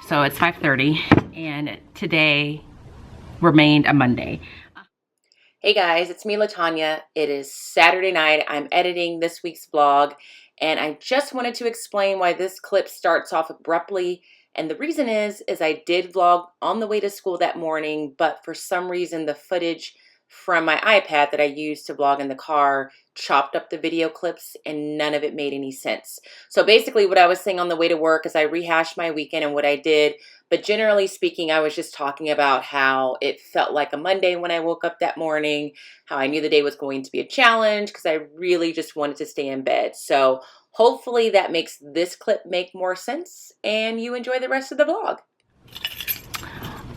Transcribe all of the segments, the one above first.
So it's 5:30 and today remained a Monday. Hey guys, it's me, Latanya. It is Saturday night. I'm editing this week's vlog, and I just wanted to explain why this clip starts off abruptly. And the reason is I did vlog on the way to school that morning, but for some reason the footage from my iPad that I used to vlog in the car chopped up the video clips and none of it made any sense. So basically what I was saying on the way to work is I rehashed my weekend and what I did, but generally speaking, I was just talking about how it felt like a Monday when I woke up that morning, how I knew the day was going to be a challenge because I really just wanted to stay in bed. So hopefully that makes this clip make more sense and you enjoy the rest of the vlog.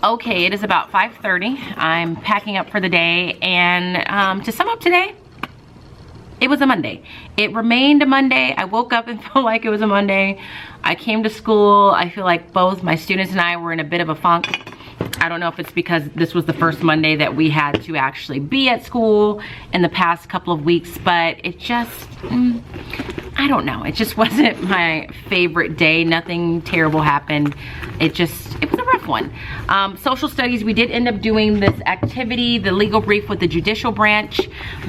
Okay, it is about 5:30. I'm packing up for the day, and to sum up today, it was a Monday. It remained a Monday. I woke up and felt like it was a Monday. I came to school. I feel like both my students and I were in a bit of a funk. I don't know if it's because this was the first Monday that we had to actually be at school in the past couple of weeks, but it just, I don't know. It just wasn't my favorite day. Nothing terrible happened. It was a rough one. Social studies, we did end up doing this activity, the legal brief with the judicial branch,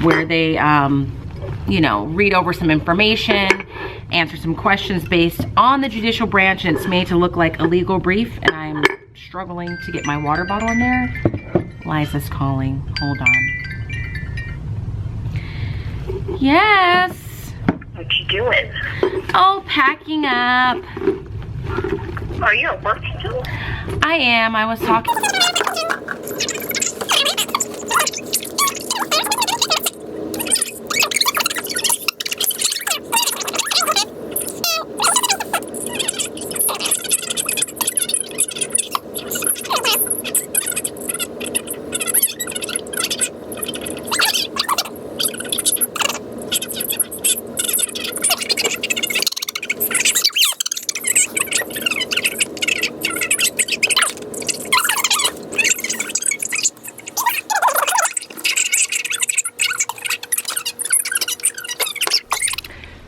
where they, you know, read over some information, answer some questions based on the judicial branch, and it's made to look like a legal brief, and I'm struggling to get my water bottle in there. Liza's calling. Hold on. Yes. What you doing? Oh, packing up. Are you at work still? I am. I was talking.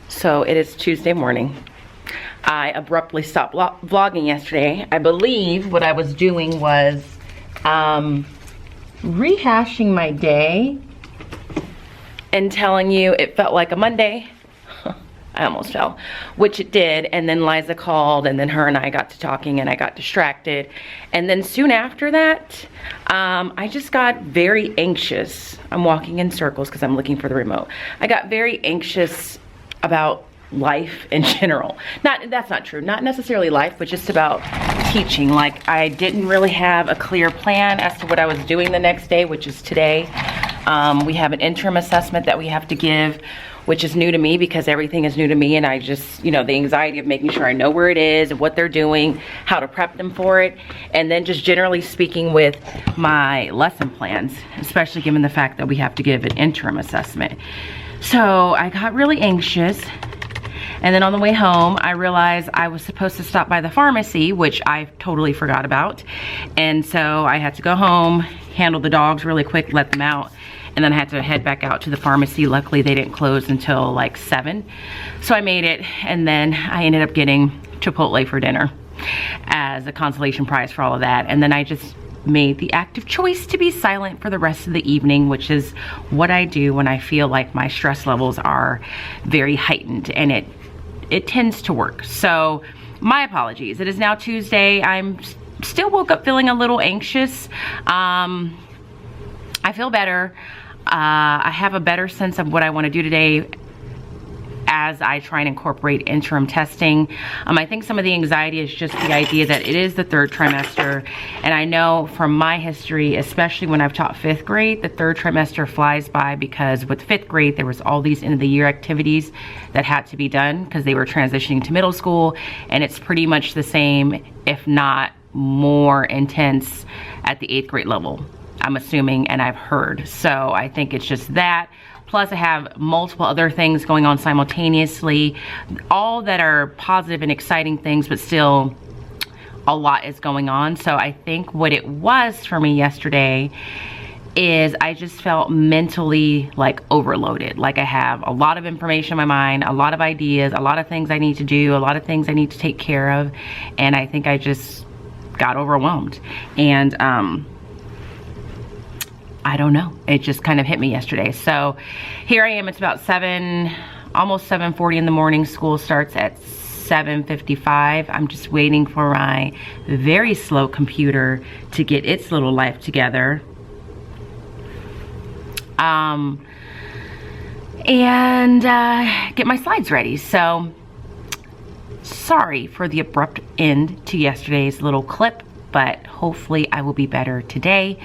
So it is Tuesday morning. I abruptly stopped vlogging yesterday. I believe what I was doing was rehashing my day and telling you it felt like a Monday. I almost fell, which it did, and then Liza called, and then her and I got to talking, and I got distracted. And then soon after that, I just got very anxious. I'm walking in circles because I'm looking for the remote. I got very anxious about life in general. That's not true. Not necessarily life, but just about teaching. Like, I didn't really have a clear plan as to what I was doing the next day, which is today. We have an interim assessment that we have to give, which is new to me because everything is new to me, and I just, you know, the anxiety of making sure I know where it is and what they're doing, how to prep them for it, and then just generally speaking with my lesson plans, especially given the fact that we have to give an interim assessment. So I got really anxious, and then on the way home I realized I was supposed to stop by the pharmacy, which I totally forgot about, and so I had to go home, handle the dogs really quick, let them out, and then I had to head back out to the pharmacy. Luckily they didn't close until like 7, so I made it, and then I ended up getting Chipotle for dinner as a consolation prize for all of that. And then I just made the active choice to be silent for the rest of the evening, which is what I do when I feel like my stress levels are very heightened, and it tends to work. So my apologies. It is now Tuesday. I'm still woke up feeling a little anxious. I feel better. I have a better sense of what I want to do today as I try and incorporate interim testing. I think some of the anxiety is just the idea that it is the 3rd trimester, and I know from my history, especially when I've taught 5th grade, the 3rd trimester flies by, because with 5th grade there was all these end of the year activities that had to be done because they were transitioning to middle school, and it's pretty much the same, if not more intense at the 8th grade level, I'm assuming, and I've heard. So I think it's just that. Plus I have multiple other things going on simultaneously, all that are positive and exciting things, but still a lot is going on. So I think what it was for me yesterday is I just felt mentally like overloaded. Like I have a lot of information in my mind, a lot of ideas, a lot of things I need to do, a lot of things I need to take care of. And I think I just got overwhelmed. And I don't know, it just kind of hit me yesterday. So here I am, it's about almost 7:40 in the morning. School starts at 7:55. I'm just waiting for my very slow computer to get its little life together. And get my slides ready. So sorry for the abrupt end to yesterday's little clip, but hopefully I will be better today.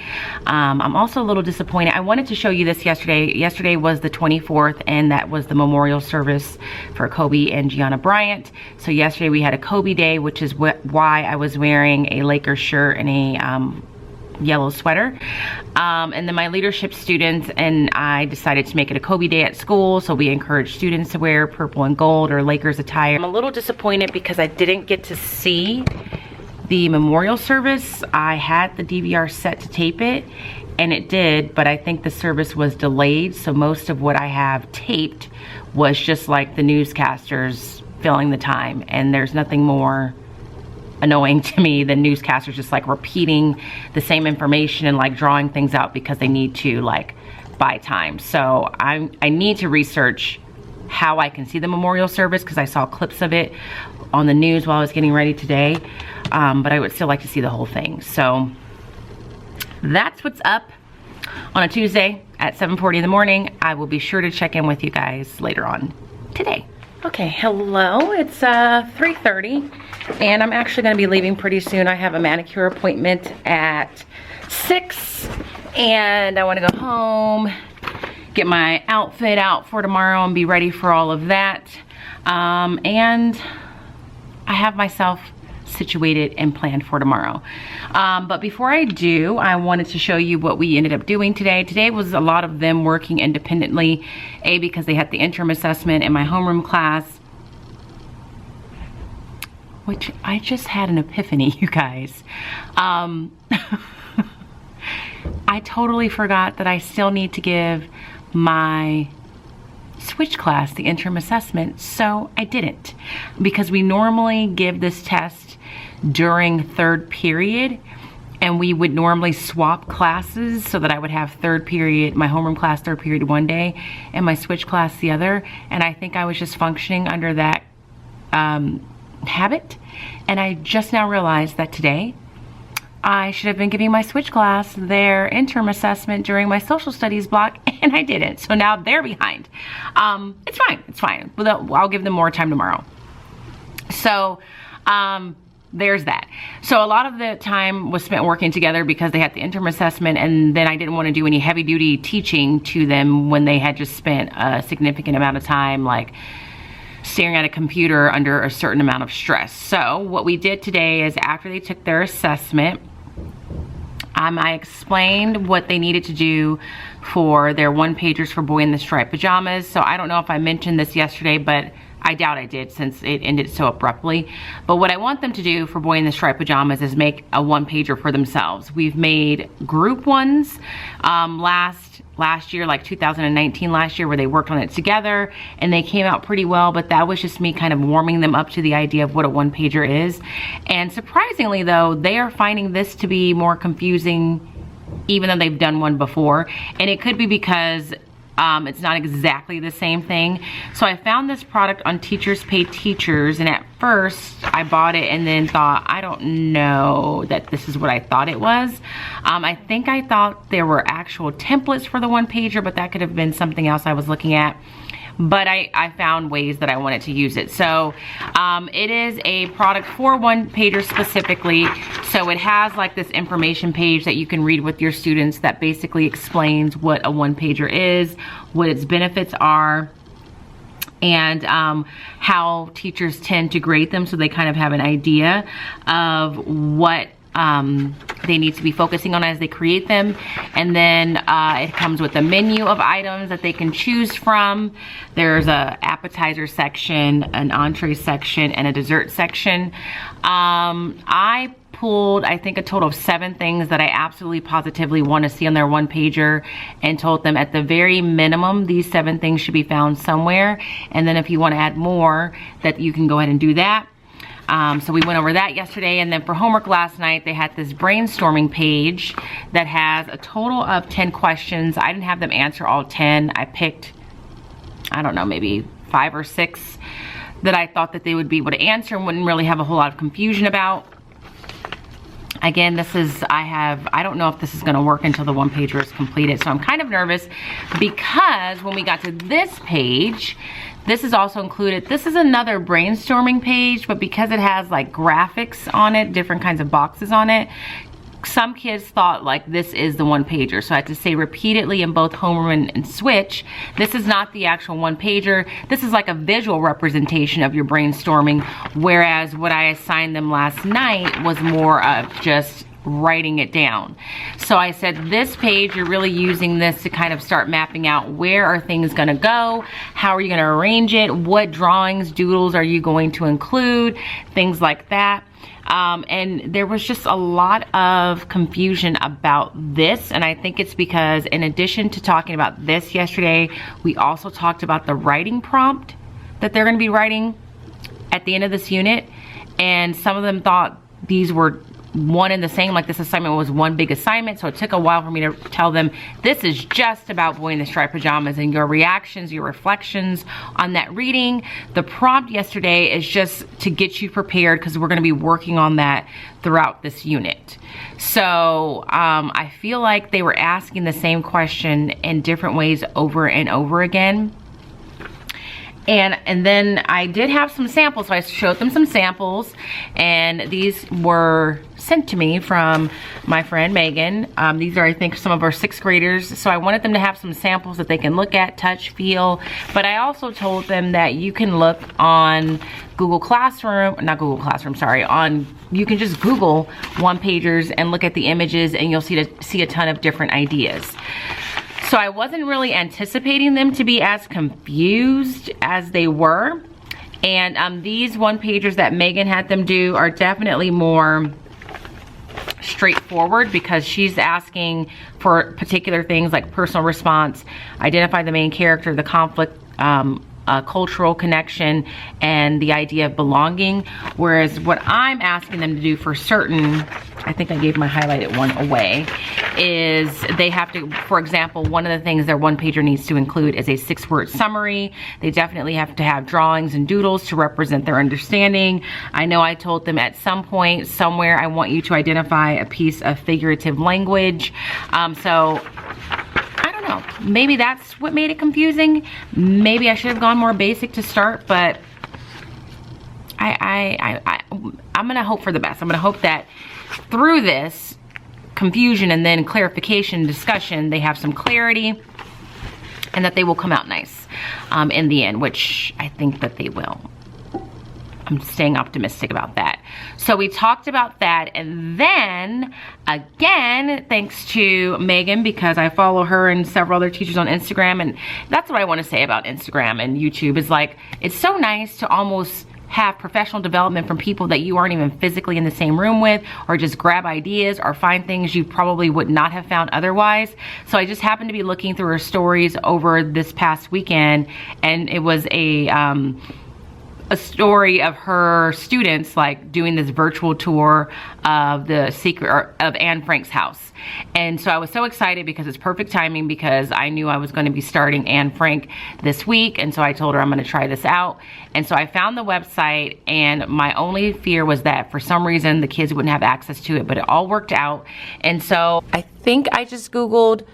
I'm also a little disappointed. I wanted to show you this yesterday. Yesterday was the 24th, and that was the memorial service for Kobe and Gianna Bryant. So yesterday we had a Kobe day, which is why I was wearing a Lakers shirt and a yellow sweater. And then my leadership students and I decided to make it a Kobe day at school, so we encourage students to wear purple and gold or Lakers attire. I'm a little disappointed because I didn't get to see the memorial service. I had the DVR set to tape it, and it did, but I think the service was delayed, so most of what I have taped was just like the newscasters filling the time, and there's nothing more annoying to me than newscasters just like repeating the same information and like drawing things out because they need to like buy time. So I need to research how I can see the memorial service, because I saw clips of it on the news while I was getting ready today, but I would still like to see the whole thing. So that's what's up on a Tuesday at 7:40 in the morning. I will be sure to check in with you guys later on today. Okay, hello, it's 3:30, and I'm actually gonna be leaving pretty soon. I have a manicure appointment at 6, and I wanna go home, get my outfit out for tomorrow and be ready for all of that. And I have myself situated and planned for tomorrow. But before I do, I wanted to show you what we ended up doing today. Today was a lot of them working independently, because they had the interim assessment in my homeroom class, which I just had an epiphany, you guys. I totally forgot that I still need to give my switch class the interim assessment, so I didn't, because we normally give this test during third period, and we would normally swap classes so that I would have third period, my homeroom class third period one day and my switch class the other, and I think I was just functioning under that habit, and I just now realized that today I should have been giving my switch class their interim assessment during my social studies block, and I didn't. So now they're behind. It's fine, it's fine. I'll give them more time tomorrow. So there's that. So a lot of the time was spent working together because they had the interim assessment, and then I didn't want to do any heavy duty teaching to them when they had just spent a significant amount of time like staring at a computer under a certain amount of stress. So what we did today is, after they took their assessment, I explained what they needed to do for their one-pagers for Boy in the Striped Pajamas. So I don't know if I mentioned this yesterday, but I doubt I did since it ended so abruptly. But what I want them to do for Boy in the Striped Pajamas is make a one-pager for themselves. We've made group ones last year, like 2019 last year, where they worked on it together, and they came out pretty well, but that was just me kind of warming them up to the idea of what a one-pager is. And surprisingly though, they are finding this to be more confusing even though they've done one before, and it could be because it's not exactly the same thing. So I found this product on Teachers Pay Teachers, and at first I bought it and then thought, I don't know that this is what I thought it was. I think I thought there were actual templates for the one pager, but that could have been something else I was looking at. But I found ways that I wanted to use it. So it is a product for one pager specifically. So it has like this information page that you can read with your students that basically explains what a one pager is, what its benefits are, and how teachers tend to grade them, so they kind of have an idea of what they need to be focusing on as they create them. And then it comes with a menu of items that they can choose from. There's a appetizer section, an entree section, and a dessert section. I pulled, I think, a total of 7 things that I absolutely positively want to see on their one pager, and told them at the very minimum these 7 things should be found somewhere, and then if you want to add more, that you can go ahead and do that. So we went over that yesterday, and then for homework last night, they had this brainstorming page that has a total of 10 questions. I didn't have them answer all 10. I picked, I don't know, maybe 5 or 6 that I thought that they would be able to answer and wouldn't really have a whole lot of confusion about. Again, this is, I don't know if this is gonna work until the one pager is completed. So I'm kind of nervous because when we got to this page, this is also included. This is another brainstorming page, but because it has like graphics on it, different kinds of boxes on it, some kids thought like this is the one pager. So I had to say repeatedly in both homeroom and switch, this is not the actual one pager. This is like a visual representation of your brainstorming, whereas what I assigned them last night was more of just writing it down. So I said this page, you're really using this to kind of start mapping out where are things gonna go, how are you gonna arrange it, what drawings, doodles are you going to include, things like that. And there was just a lot of confusion about this, and I think it's because in addition to talking about this yesterday, we also talked about the writing prompt that they're going to be writing at the end of this unit, and some of them thought these were one and the same, like this assignment was one big assignment. So it took a while for me to tell them this is just about Boy in the Striped Pajamas, and your reactions, your reflections on that reading. The prompt yesterday is just to get you prepared because we're going to be working on that throughout this unit. So I feel like they were asking the same question in different ways over and over again. And then I did have some samples, so I showed them some samples, and these were sent to me from my friend Megan. These are, I think, some of our 6th graders, so I wanted them to have some samples that they can look at, touch, feel, but I also told them that you can look on Google Classroom, not Google Classroom, sorry, you can just Google one-pagers and look at the images, and you'll see a ton of different ideas. So I wasn't really anticipating them to be as confused as they were. And these one-pagers that Megan had them do are definitely more straightforward because she's asking for particular things like personal response, identify the main character, the conflict, cultural connection, and the idea of belonging. Whereas what I'm asking them to do for certain, I think I gave my highlighted one away, is they have to, for example, one of the things their one pager needs to include is a 6-word summary. They definitely have to have drawings and doodles to represent their understanding. I know I told them at some point, somewhere, I want you to identify a piece of figurative language. So maybe that's what made it confusing. Maybe I should have gone more basic to start, but I'm gonna hope for the best. I'm gonna hope that through this confusion and then clarification discussion, they have some clarity and that they will come out nice in the end, which I think that they will. I'm staying optimistic about that. So we talked about that, and then again, thanks to Megan, because I follow her and several other teachers on Instagram, and that's what I want to say about Instagram and YouTube is like, it's so nice to almost have professional development from people that you aren't even physically in the same room with, or just grab ideas or find things you probably would not have found otherwise. So I just happened to be looking through her stories over this past weekend, and it was a story of her students like doing this virtual tour of the secret of Anne Frank's house. And so I was so excited because it's perfect timing, because I knew I was going to be starting Anne Frank this week, and so I told her I'm going to try this out. And so I found the website, and my only fear was that for some reason the kids wouldn't have access to it, but it all worked out. And so I think I just Googled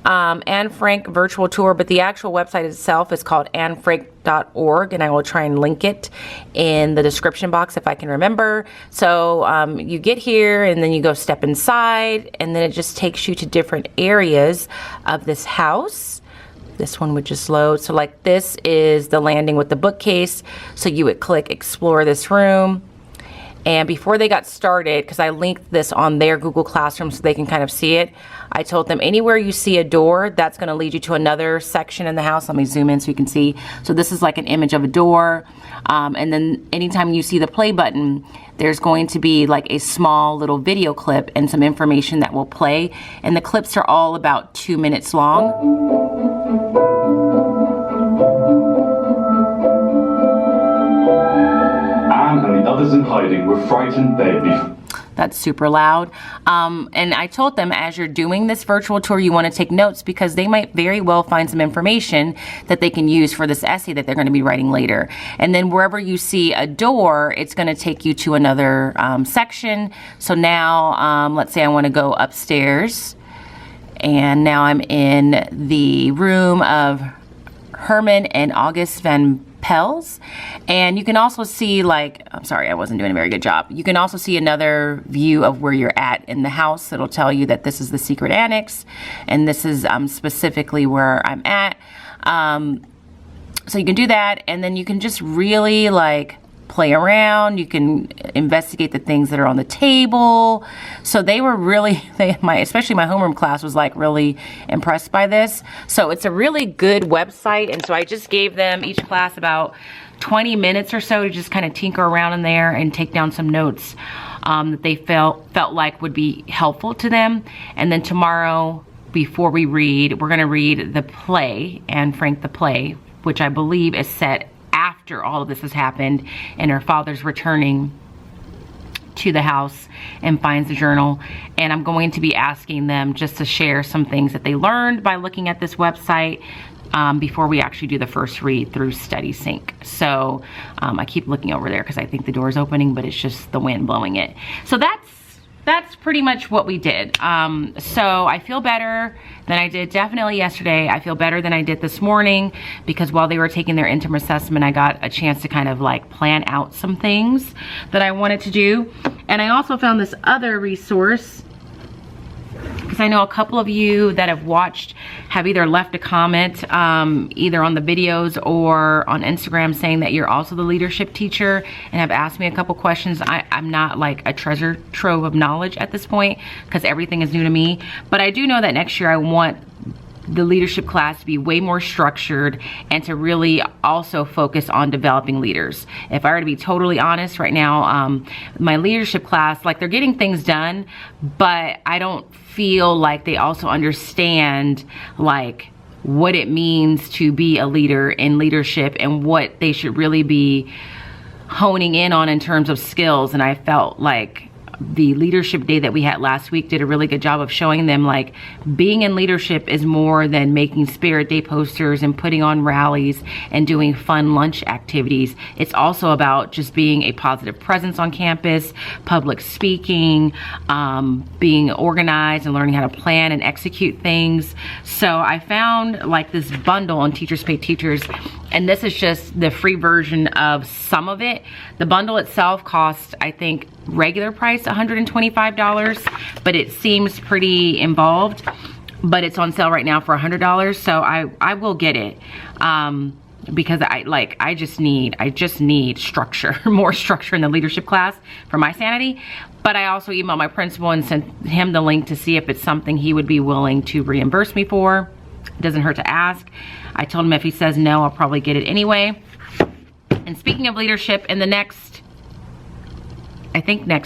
Anne Frank virtual tour, but the actual website itself is called annefrank.org, and I will try and link it in the description box if I can remember. So you get here, and then you go step inside, and then it just takes you to different areas of this house. This one would just load. So like this is the landing with the bookcase, so you would click explore this room. And before they got started, because I linked this on their Google Classroom so they can kind of see it, I told them anywhere you see a door, that's going to lead you to another section in the house. Let me zoom in so you can see. So this is like an image of a door. And then anytime you see the play button, there's going to be like a small little video clip and some information that will play. And the clips are all about 2 minutes long. I'm going to be others in hiding were frightened they'd be... That's super loud. And I told them, as you're doing this virtual tour, you want to take notes because they might very well find some information that they can use for this essay that they're going to be writing later. And then wherever you see a door, it's going to take you to another section. So now, let's say I want to go upstairs. And now I'm in the room of Herman and August Van Pels, and you can also see, like, I'm sorry, I wasn't doing a very good job. You can also see another view of where you're at in the house. It'll tell you that this is the secret annex, and this is specifically where I'm at. So you can do that, and then you can just really like play around. You can investigate the things that are on the table. So they were really, especially my homeroom class was like really impressed by this. So it's a really good website. And so I just gave them, each class, about 20 minutes or so to just kind of tinker around in there and take down some notes that they felt like would be helpful to them. And then tomorrow, before we read, we're gonna read the play, Anne Frank the play, which I believe is set after all of this has happened and her father's returning to the house and finds the journal. And I'm going to be asking them just to share some things that they learned by looking at this website before we actually do the first read through Study Sync. So I keep looking over there because I think the door is opening, but it's just the wind blowing it. So that's pretty much what we did. So I feel better than I did definitely yesterday. I feel better than I did this morning because while they were taking their interim assessment, I got a chance to kind of like plan out some things that I wanted to do. And I also found this other resource because I know a couple of you that have watched have either left a comment either on the videos or on Instagram saying that you're also the leadership teacher and have asked me a couple questions. I'm not like a treasure trove of knowledge at this point because everything is new to me, but I do know that next year I want the leadership class to be way more structured and to really also focus on developing leaders. If I were to be totally honest right now, my leadership class, like, they're getting things done, but I don't feel like they also understand like what it means to be a leader in leadership and what they should really be honing in on in terms of skills. And I felt like the leadership day that we had last week did a really good job of showing them like being in leadership is more than making Spirit Day posters and putting on rallies and doing fun lunch activities. It's also about just being a positive presence on campus, public speaking, being organized and learning how to plan and execute things. So I found like this bundle on Teachers Pay Teachers, and this is just the free version of some of it. The bundle itself costs, I think, regular price $125, but it seems pretty involved, but it's on sale right now for $100. So I will get it because I just need structure, more structure in the leadership class for my sanity. But I also emailed my principal and sent him the link to see if it's something he would be willing to reimburse me for. It doesn't hurt to ask. I told him if he says no, I'll probably get it anyway. And speaking of leadership, in the next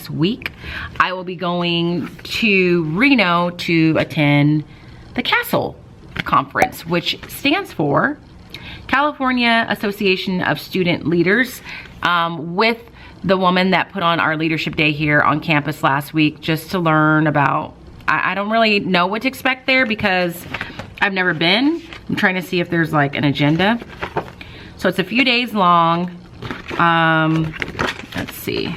week, I will be going to Reno to attend the CASTLE conference, which stands for California Association of Student Leaders, with the woman that put on our leadership day here on campus last week, just to learn about, I don't really know what to expect there because I've never been. I'm trying to see if there's like an agenda. So it's a few days long. Let's see.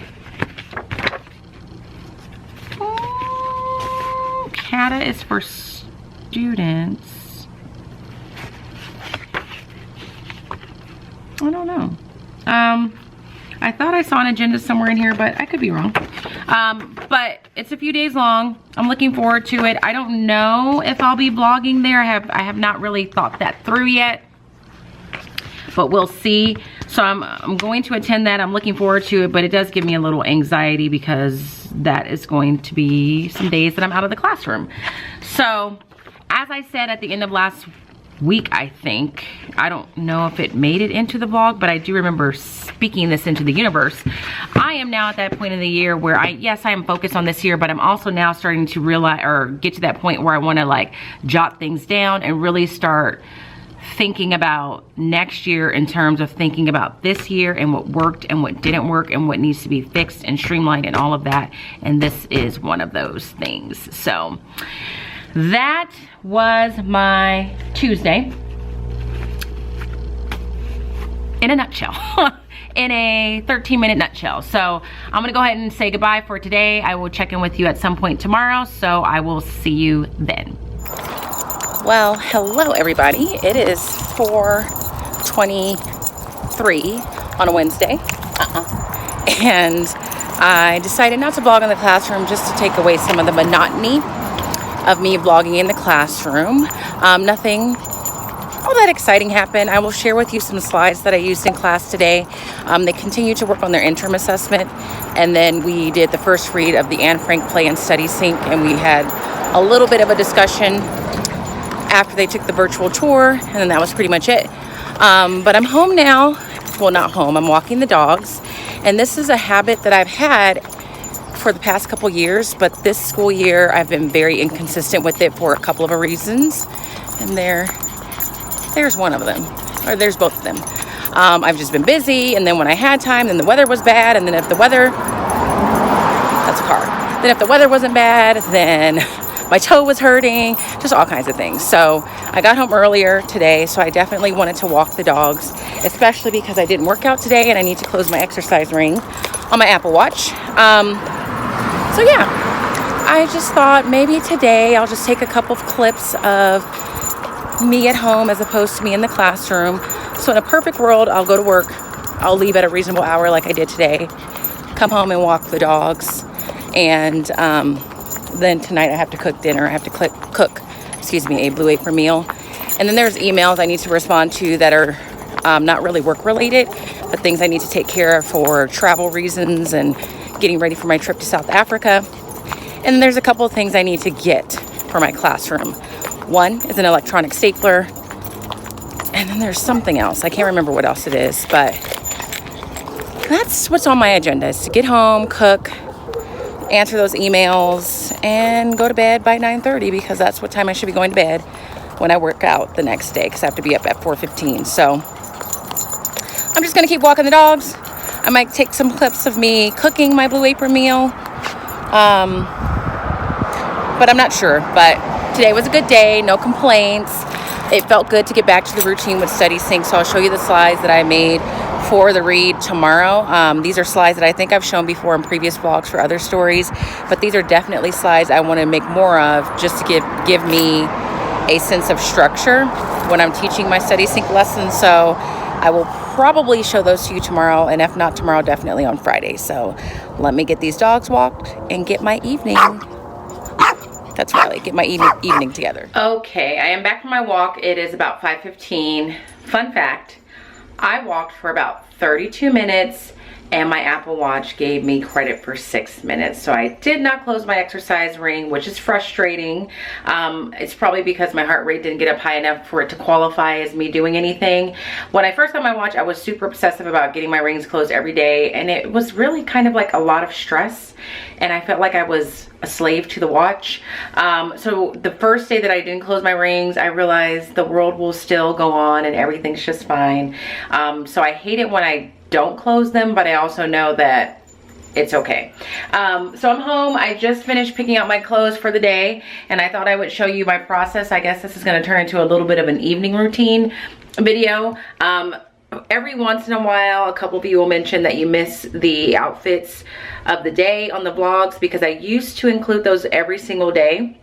CATA is for students. I don't know. I thought I saw an agenda somewhere in here, but I could be wrong. But it's a few days long. I'm looking forward to it. I don't know if I'll be blogging there. I have not really thought that through yet, but we'll see. So I'm going to attend that. I'm looking forward to it, but it does give me a little anxiety because that is going to be some days that I'm out of the classroom. So as I said at the end of last week, I think, I don't know if it made it into the vlog, but I do remember speaking this into the universe. I am now at that point in the year where yes, I am focused on this year, but I'm also now starting to realize or get to that point where I want to like jot things down and really start thinking about next year in terms of thinking about this year and what worked and what didn't work and what needs to be fixed and streamlined and all of that. And this is one of those things. So that was my Tuesday in a nutshell. In a 13-minute nutshell. So I'm gonna go ahead and say goodbye for today. I will check in with you at some point tomorrow, so I will see you then. Well, hello everybody. It is 4:23 on a Wednesday. And I decided not to vlog in the classroom just to take away some of the monotony of me vlogging in the classroom. Nothing all that exciting happened. I will share with you some slides that I used in class today. They continue to work on their interim assessment, and then we did the first read of the Anne Frank play and study sync, and we had a little bit of a discussion after they took the virtual tour, and then that was pretty much it. But I'm home now. Well, not home. I'm walking the dogs, and this is a habit that I've had for the past couple years, but this school year I've been very inconsistent with it for a couple of reasons, and there's one of them, or there's both of them. I've just been busy, and then when I had time, then the weather was bad, and then if the weather, that's a car. Then if the weather wasn't bad, then my toe was hurting, just all kinds of things. So I got home earlier today, so I definitely wanted to walk the dogs, especially because I didn't work out today, and I need to close my exercise ring on my Apple Watch. So yeah, I just thought maybe today I'll just take a couple of clips of me at home as opposed to me in the classroom. So in a perfect world, I'll go to work, I'll leave at a reasonable hour like I did today, come home and walk the dogs, and then tonight I have to cook dinner. I have to cook a Blue Apron meal. And then there's emails I need to respond to that are not really work related, but things I need to take care of for travel reasons and getting ready for my trip to South Africa. And there's a couple of things I need to get for my classroom. One is an electronic stapler, and then there's something else. I can't remember what else it is, but that's what's on my agenda, is to get home, cook, answer those emails, and go to bed by 9:30, because that's what time I should be going to bed when I work out the next day, because I have to be up at 4:15. So I'm just gonna keep walking the dogs. I might take some clips of me cooking my Blue Apron meal, but I'm not sure. But today was a good day, no complaints. It felt good to get back to the routine with Study Sync, so I'll show you the slides that I made for the read tomorrow. These are slides that I think I've shown before in previous vlogs for other stories, but these are definitely slides I want to make more of, just to give me a sense of structure when I'm teaching my Study Sync lessons. So I will probably show those to you tomorrow, and if not tomorrow, definitely on Friday. So let me get these dogs walked and get my evening. That's right, get my evening together. Okay, I am back from my walk. It is about 5:15. Fun fact, I walked for about 32 minutes, and my Apple Watch gave me credit for 6 minutes. So I did not close my exercise ring, which is frustrating. It's probably because my heart rate didn't get up high enough for it to qualify as me doing anything. When I first got my watch, I was super obsessive about getting my rings closed every day, and it was really kind of like a lot of stress, and I felt like I was a slave to the watch. So the first day that I didn't close my rings, I realized the world will still go on and everything's just fine. So I hate it when I don't close them, but I also know that it's okay. So I'm home. I just finished picking out my clothes for the day, and I thought I would show you my process. I guess this is going to turn into a little bit of an evening routine video. Every once in a while, a couple of you will mention that you miss the outfits of the day on the vlogs, because I used to include those every single day.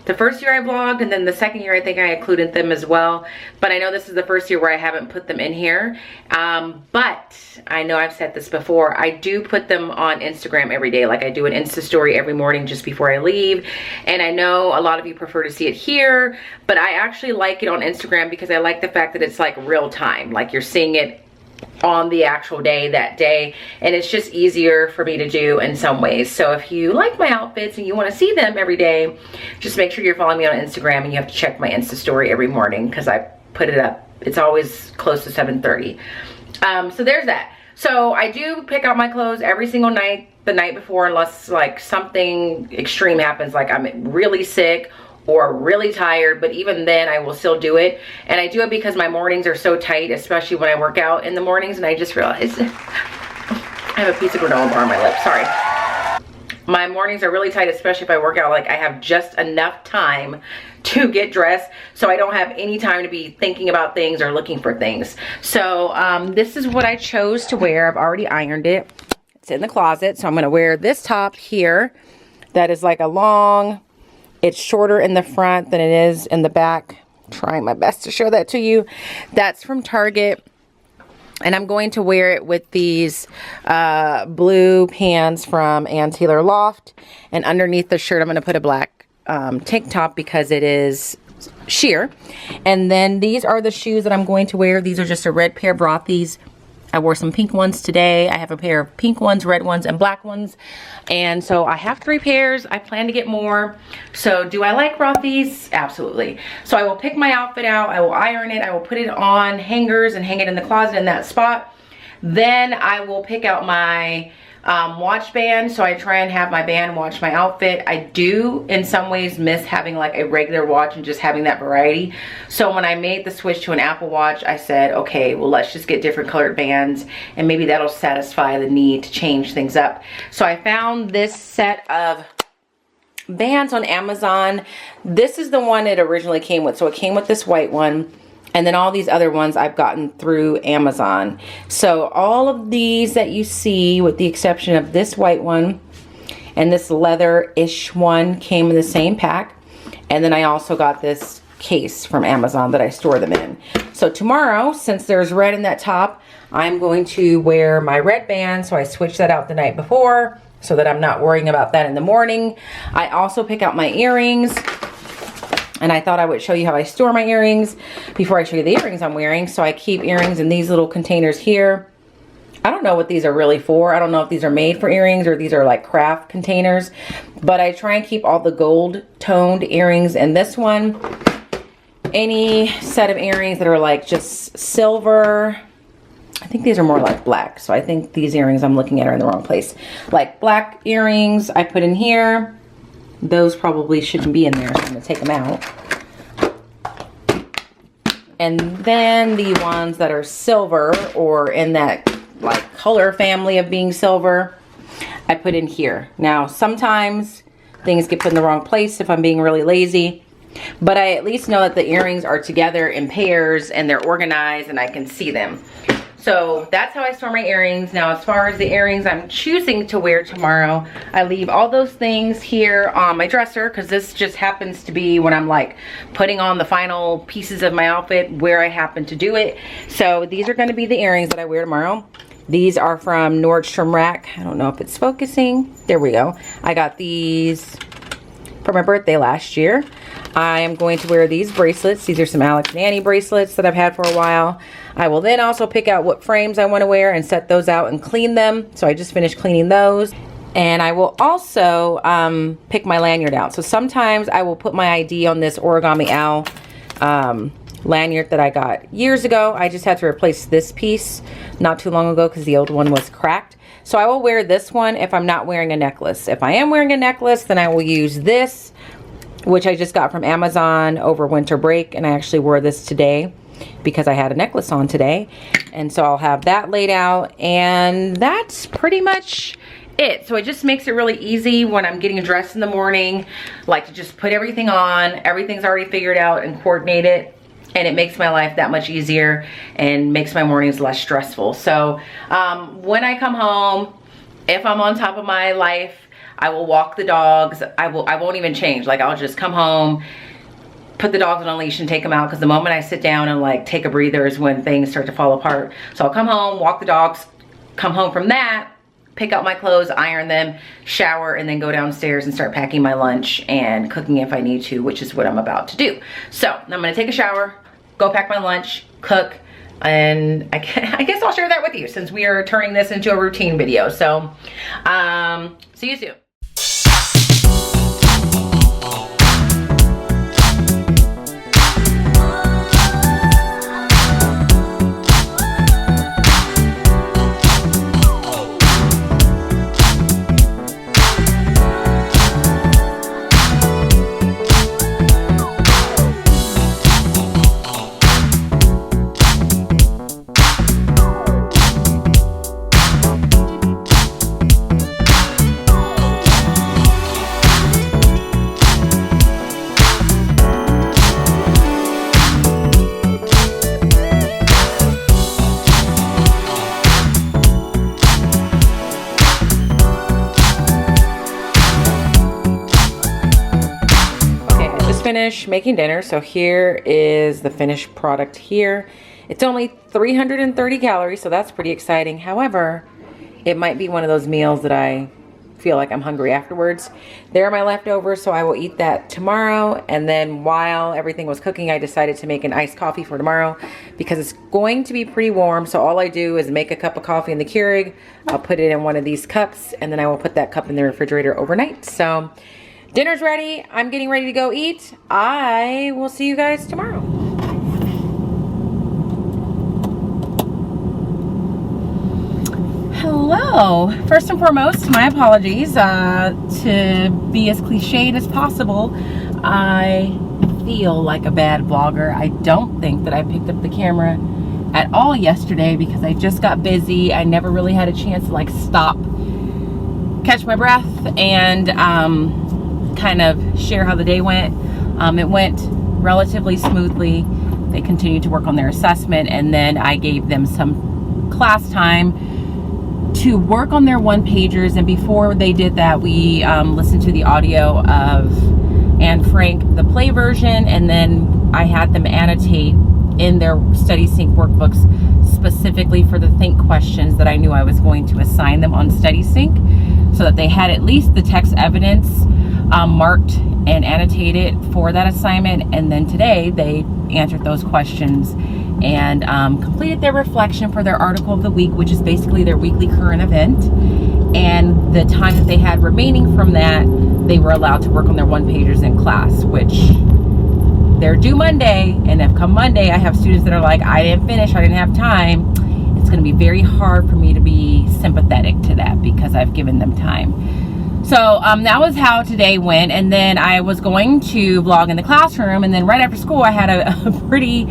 The first year I vlogged, and then the second year I think I included them as well. But I know this is the first year where I haven't put them in here. But I know I've said this before, I do put them on Instagram every day. Like I do an Insta story every morning just before I leave. And I know a lot of you prefer to see it here, but I actually like it on Instagram because I like the fact that it's like real time. Like you're seeing it on the actual day, that day, and it's just easier for me to do in some ways. So if you like my outfits and you want to see them every day, just make sure you're following me on Instagram, and you have to check my Insta story every morning because I put it up. It's always close to 7:30. So there's that. So I do pick out my clothes every single night, the night before, unless like something extreme happens, like I'm really sick or really tired, but even then I will still do it. And I do it because my mornings are so tight, especially when I work out in the mornings. And I just realized I have a piece of granola bar on my lip, sorry. My mornings are really tight, especially if I work out. Like, I have just enough time to get dressed, so I don't have any time to be thinking about things or looking for things. So this is what I chose to wear. I've already ironed it. It's in the closet, so I'm gonna wear this top here that is like a long, it's shorter in the front than it is in the back. I'm trying my best to show that to you. That's from Target. And I'm going to wear it with these blue pants from Ann Taylor Loft. And underneath the shirt, I'm going to put a black tank top because it is sheer. And then these are the shoes that I'm going to wear. These are just a red pair of Rothy's. I wore some pink ones today. I have a pair of pink ones, red ones, and black ones. And so I have 3 pairs. I plan to get more. So do I like Rothy's? Absolutely. So I will pick my outfit out. I will iron it. I will put it on hangers and hang it in the closet in that spot. Then I will pick out my watch band. So I try and have my band watch my outfit. I do in some ways miss having like a regular watch and just having that variety. So when I made the switch to an Apple Watch, I said, okay, well, let's just get different colored bands and maybe that'll satisfy the need to change things up. So I found this set of bands on Amazon. This is the one it originally came with. So it came with this white one. And then all these other ones I've gotten through Amazon. So all of these that you see, with the exception of this white one and this leather-ish one, came in the same pack. And then I also got this case from Amazon that I store them in. So tomorrow, since there's red in that top, I'm going to wear my red band. So I switched that out the night before so that I'm not worrying about that in the morning. I also pick out my earrings. And I thought I would show you how I store my earrings before I show you the earrings I'm wearing. So I keep earrings in these little containers here. I don't know what these are really for. I don't know if these are made for earrings or these are like craft containers. But I try and keep all the gold toned earrings in this one. Any set of earrings that are like just silver. I think these are more like black. So I think these earrings I'm looking at are in the wrong place. Like black earrings I put in here. Those probably shouldn't be in there, so I'm going to take them out. And then the ones that are silver or in that like color family of being silver, I put in here. Now, sometimes things get put in the wrong place if I'm being really lazy, but I at least know that the earrings are together in pairs and they're organized and I can see them. So that's how I store my earrings. Now, as far as the earrings I'm choosing to wear tomorrow, I leave all those things here on my dresser because this just happens to be when I'm like putting on the final pieces of my outfit where I happen to do it. So these are going to be the earrings that I wear tomorrow. These are from Nordstrom Rack. I don't know if it's focusing. There we go. I got these for my birthday last year. I am going to wear these bracelets. These are some Alex and Annie bracelets that I've had for a while. I will then also pick out what frames I want to wear and set those out and clean them. So I just finished cleaning those. And I will also pick my lanyard out. So sometimes I will put my ID on this Origami Owl lanyard that I got years ago. I just had to replace this piece not too long ago because the old one was cracked. So I will wear this one if I'm not wearing a necklace. If I am wearing a necklace, then I will use this, which I just got from Amazon over winter break. And I actually wore this today because I had a necklace on today. And so I'll have that laid out. And that's pretty much it. So it just makes it really easy when I'm getting dressed in the morning, like to just put everything on. Everything's already figured out and coordinated. And it makes my life that much easier and makes my mornings less stressful. So when I come home, if I'm on top of my life, I will walk the dogs. I won't even change. Like, I'll just come home, put the dogs on a leash and take them out, because the moment I sit down and like take a breather is when things start to fall apart. So I'll come home, walk the dogs, come home from that, pick out my clothes, iron them, shower, and then go downstairs and start packing my lunch and cooking if I need to, which is what I'm about to do. So I'm gonna take a shower, go pack my lunch, cook, and I guess I'll share that with you since we are turning this into a routine video. So see you soon. finished making dinner. So here is the finished product here. It's only 330 calories, so that's pretty exciting. However, it might be one of those meals that I feel like I'm hungry afterwards. They're my leftovers, so I will eat that tomorrow. And then while everything was cooking, I decided to make an iced coffee for tomorrow because it's going to be pretty warm. So all I do is make a cup of coffee in the Keurig. I'll put it in one of these cups, and then I will put that cup in the refrigerator overnight. So dinner's ready. I'm getting ready to go eat. I will see you guys tomorrow. Hello. First and foremost, my apologies. To be as cliched as possible, I feel like a bad vlogger. I don't think that I picked up the camera at all yesterday because I just got busy. I never really had a chance to like stop, catch my breath, and kind of share how the day went. It went relatively smoothly. They continued to work on their assessment, and then I gave them some class time to work on their one-pagers. And before they did that, we listened to the audio of Anne Frank, the play version, and then I had them annotate in their Study Sync workbooks specifically for the think questions that I knew I was going to assign them on Study Sync, so that they had at least the text evidence marked and annotated for that assignment. And then today they answered those questions and completed their reflection for their article of the week, which is basically their weekly current event. And the time that they had remaining from that, they were allowed to work on their one-pagers in class, which they're due Monday. And if come Monday I have students that are like, I didn't finish, I didn't have time, it's going to be very hard for me to be sympathetic to that because I've given them time. So that was how today went. And then I was going to vlog in the classroom, and then right after school I had a pretty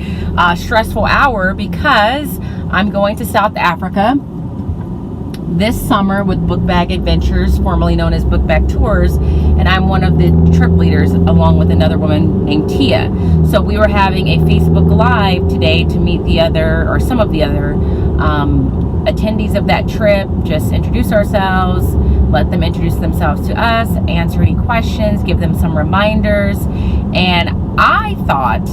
stressful hour because I'm going to South Africa this summer with Book Bag Adventures, formerly known as Book Bag Tours, and I'm one of the trip leaders along with another woman named Tia. So we were having a Facebook Live today to meet the other, or some of the other attendees of that trip, just introduce ourselves, let them introduce themselves to us, answer any questions, give them some reminders. And I thought,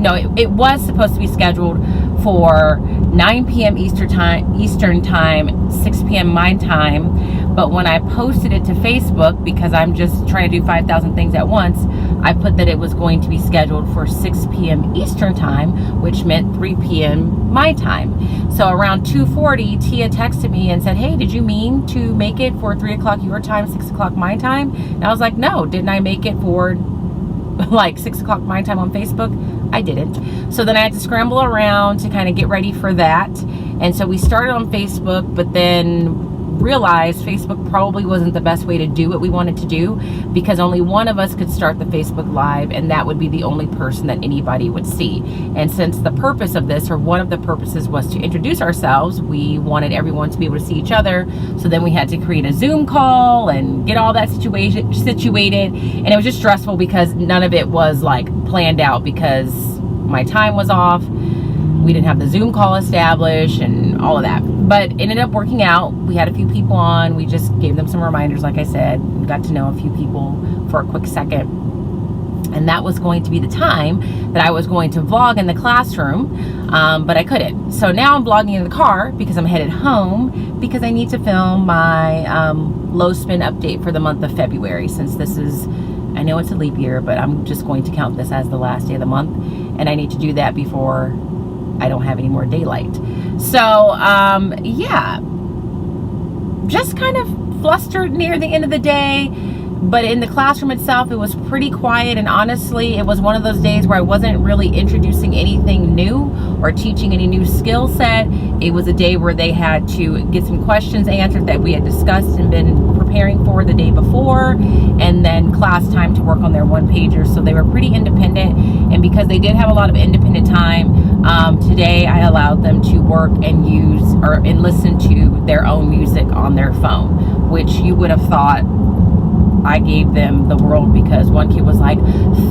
no, it was supposed to be scheduled for 9 p.m. Eastern time, 6 p.m. my time. But when I posted it to Facebook, because I'm just trying to do 5,000 things at once, I put that it was going to be scheduled for 6 p.m. Eastern time, which meant 3 p.m. my time. So around 2:40, Tia texted me and said, hey, did you mean to make it for 3 o'clock your time, 6 o'clock my time? And I was like, no, didn't I make it for like 6 o'clock my time on Facebook? I didn't. So then I had to scramble around to kind of get ready for that. And so we started on Facebook, but then realized Facebook probably wasn't the best way to do what we wanted to do, because only one of us could start the Facebook Live, and that would be the only person that anybody would see. And since the purpose of this, or one of the purposes, was to introduce ourselves, we wanted everyone to be able to see each other. So then we had to create a Zoom call and get all that situated, and it was just stressful because none of it was like planned out, because my time was off, we didn't have the Zoom call established and all of that. But it ended up working out. We had a few people on. We just gave them some reminders, like I said. We got to know a few people for a quick second. And that was going to be the time that I was going to vlog in the classroom, but I couldn't. So now I'm vlogging in the car because I'm headed home, because I need to film my low spin update for the month of February, since this is, I know it's a leap year, but I'm just going to count this as the last day of the month, and I need to do that before I don't have any more daylight. So yeah, just kind of flustered near the end of the day. But in the classroom itself, it was pretty quiet, and honestly, it was one of those days where I wasn't really introducing anything new or teaching any new skill set. It was a day where they had to get some questions answered that we had discussed and been preparing for the day before, and then class time to work on their one-pagers. So they were pretty independent, and because they did have a lot of independent time, today I allowed them to work and use and listen to their own music on their phone, which you would have thought I gave them the world, because one kid was like,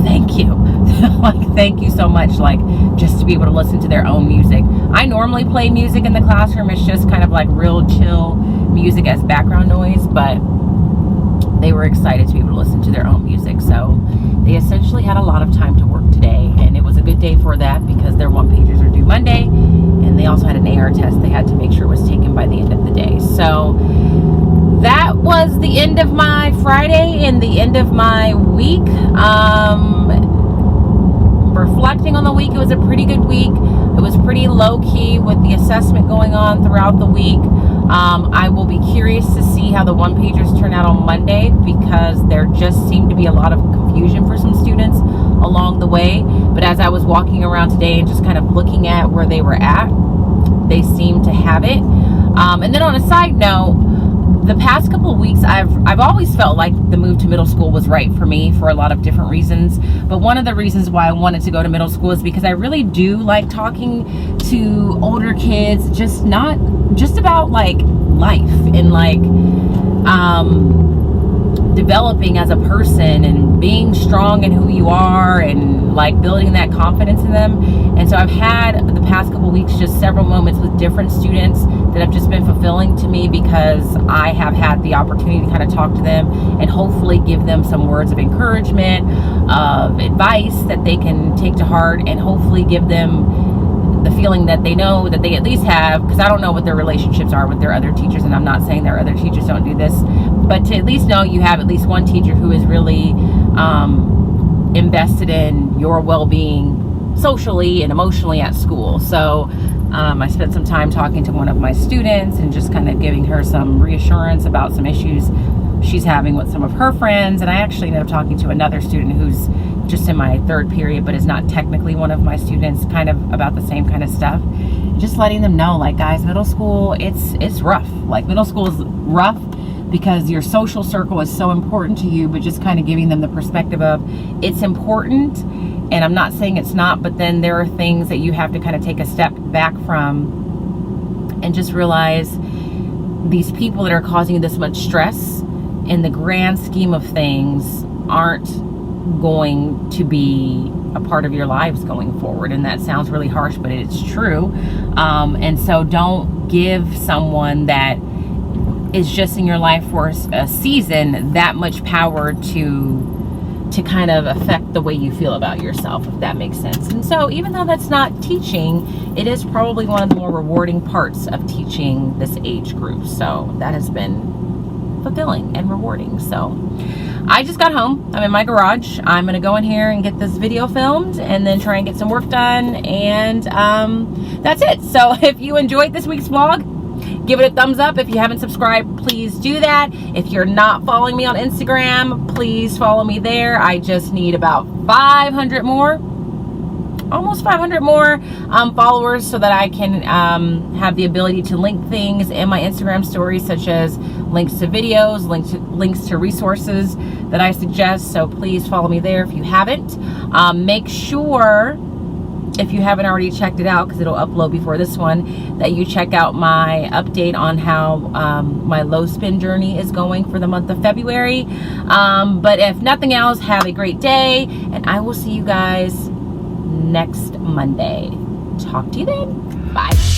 thank you. Like, thank you so much, like, just to be able to listen to their own music. I normally play music in the classroom. It's just kind of like real chill music as background noise, but they were excited to be able to listen to their own music. So they essentially had a lot of time to work today, and it was a good day for that because their one-pagers are due Monday, and they also had an AR test they had to make sure was taken by the end of the day. So that was the end of my Friday and the end of my week. Reflecting on the week, it was a pretty good week. It was pretty low-key with the assessment going on throughout the week. I will be curious to see how the one-pagers turn out on Monday, because there just seemed to be a lot of confusion for some students along the way. But as I was walking around today and just kind of looking at where they were at, they seemed to have it. And then on a side note, the past couple of weeks, I've always felt like the move to middle school was right for me for a lot of different reasons. But one of the reasons why I wanted to go to middle school is because I really do like talking to older kids, just about like life and like developing as a person and being strong in who you are and like building that confidence in them. And so I've had the past couple weeks just several moments with different students that have just been fulfilling to me, because I have had the opportunity to kind of talk to them and hopefully give them some words of encouragement, of advice that they can take to heart, and hopefully give them the feeling that they know that they at least have, because I don't know what their relationships are with their other teachers, and I'm not saying their other teachers don't do this, but to at least know you have at least one teacher who is really invested in your well-being socially and emotionally at school. So I spent some time talking to one of my students and just kind of giving her some reassurance about some issues she's having with some of her friends. And I actually ended up talking to another student who's just in my third period, but is not technically one of my students, kind of about the same kind of stuff. Just letting them know, like, guys, middle school, it's rough. Like, middle school is rough because your social circle is so important to you, but just kind of giving them the perspective of it's important. And I'm not saying it's not, but then there are things that you have to kind of take a step back from and just realize these people that are causing you this much stress in the grand scheme of things aren't going to be a part of your lives going forward. And that sounds really harsh, but it's true. And so don't give someone that is just in your life for a season that much power to kind of affect the way you feel about yourself, if that makes sense. And so even though that's not teaching, it is probably one of the more rewarding parts of teaching this age group. So that has been fulfilling and rewarding. So I just got home. I'm in my garage. I'm going to go in here and get this video filmed and then try and get some work done. And that's it. So if you enjoyed this week's vlog, give it a thumbs up. If you haven't subscribed, please do that. If you're not following me on Instagram, please follow me there. I just need about 500 more, almost 500 more followers, so that I can have the ability to link things in my Instagram stories, such as links to videos, links to resources that I suggest. So please follow me there if you haven't. Make sure, if you haven't already checked it out, because it'll upload before this one, that you check out my update on how my low spin journey is going for the month of February. But if nothing else, have a great day, and I will see you guys next Monday. Talk to you then. Bye.